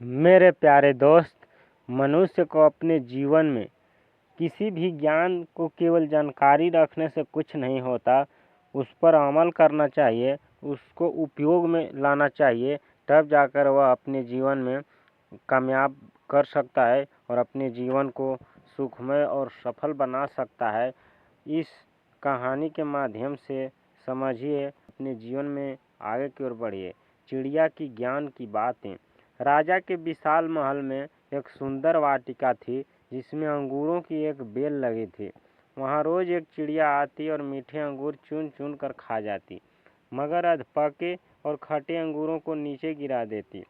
मेरे प्यारे दोस्त, मनुष्य को अपने जीवन में किसी भी ज्ञान को केवल जानकारी रखने से कुछ नहीं होता, उस पर अमल करना चाहिए, उसको उपयोग में लाना चाहिए, तब जाकर वह अपने जीवन में कामयाब कर सकता है और अपने जीवन को सुखमय और सफल बना सकता है। इस कहानी के माध्यम से समझिए, अपने जीवन में आगे की ओर बढ़िए। चिड़िया की ज्ञान की बातें। राजा के विशाल महल में एक सुंदर वाटिका थी जिसमें अंगूरों की एक बेल लगी थी। वहाँ रोज एक चिड़िया आती और मीठे अंगूर चुन चुन कर खा जाती, मगर अधपके और खट्टे अंगूरों को नीचे गिरा देती।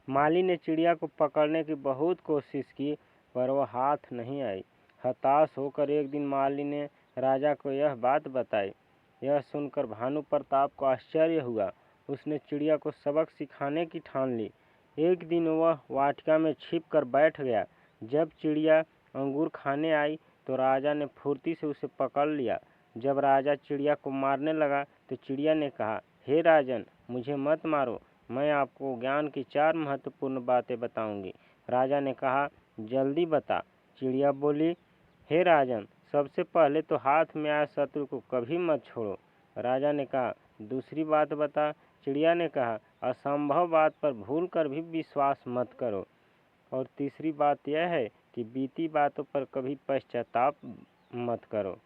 माली ने चिड़िया को पकड़ने की बहुत कोशिश की, पर वह हाथ नहीं आई। हताश होकर एक दिन माली ने राजा को यह बात बताई। यह सुनकर भानु प्रताप को आश्चर्य हुआ। उसने चिड़िया को सबक सिखाने की ठान ली। एक दिन वह वाटिका में छिप कर बैठ गया। जब चिड़िया अंगूर खाने आई तो राजा ने फुर्ती से उसे पकड़ लिया। जब राजा चिड़िया को मारने लगा तो चिड़िया ने कहा, हे राजन, मुझे मत मारो, मैं आपको ज्ञान की 4 महत्वपूर्ण बातें बताऊंगी। राजा ने कहा, जल्दी बता। चिड़िया बोली, हे राजन, सबसे पहले तो हाथ में आए शत्रु को कभी मत छोड़ो। राजा ने कहा, दूसरी बात बता। चिड़िया ने कहा, असंभव बात पर भूल कर भी विश्वास मत करो। और तीसरी बात यह है कि बीती बातों पर कभी पश्चाताप मत करो।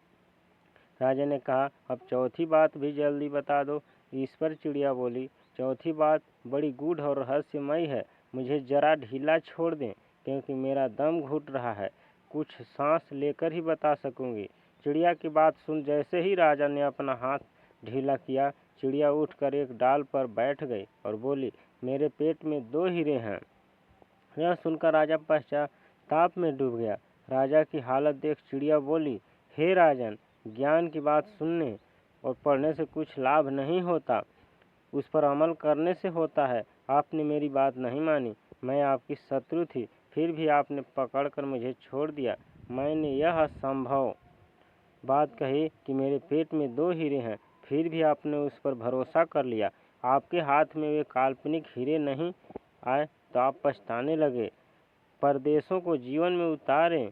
राजा ने कहा, अब चौथी बात भी जल्दी बता दो। इस पर चिड़िया बोली, चौथी बात बड़ी गूढ़ और रहस्यमयी है, मुझे जरा ढीला छोड़ दें, क्योंकि मेरा दम घुट रहा है, कुछ सांस लेकर ही बता सकूंगी। चिड़िया की बात सुन जैसे ही राजा ने अपना हाथ ढीला किया, चिड़िया उठकर एक डाल पर बैठ गई और बोली, मेरे पेट में 2 हीरे हैं। यह सुनकर राजा पश्चाताप में डूब गया। राजा की हालत देख चिड़िया बोली, हे राजन, ज्ञान की बात सुनने और पढ़ने से कुछ लाभ नहीं होता, उस पर अमल करने से होता है। आपने मेरी बात नहीं मानी, मैं आपकी शत्रु थी, फिर भी आपने पकड़कर मुझे छोड़ दिया। मैंने यह असंभव बात कही कि मेरे पेट में 2 हीरे हैं, फिर भी आपने उस पर भरोसा कर लिया। आपके हाथ में वे काल्पनिक हीरे नहीं आए तो आप पछताने लगे। परदेशों को जीवन में उतारे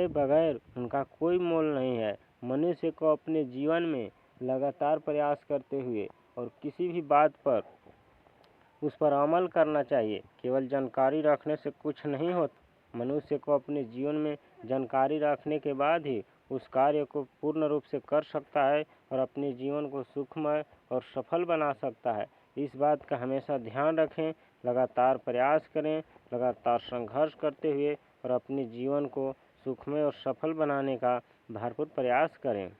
बगैर उनका कोई मोल नहीं है। मनुष्य को अपने जीवन में लगातार प्रयास करते हुए और किसी भी बात पर उस पर अमल करना चाहिए। केवल जानकारी रखने से कुछ नहीं होता। मनुष्य को अपने जीवन में जानकारी रखने के बाद ही उस कार्य को पूर्ण रूप से कर सकता है और अपने जीवन को सुखमय और सफल बना सकता है। इस बात का हमेशा ध्यान रखें, लगातार प्रयास करें, लगातार संघर्ष करते हुए और अपने जीवन को सुखमय और सफल बनाने का भरपूर प्रयास करें।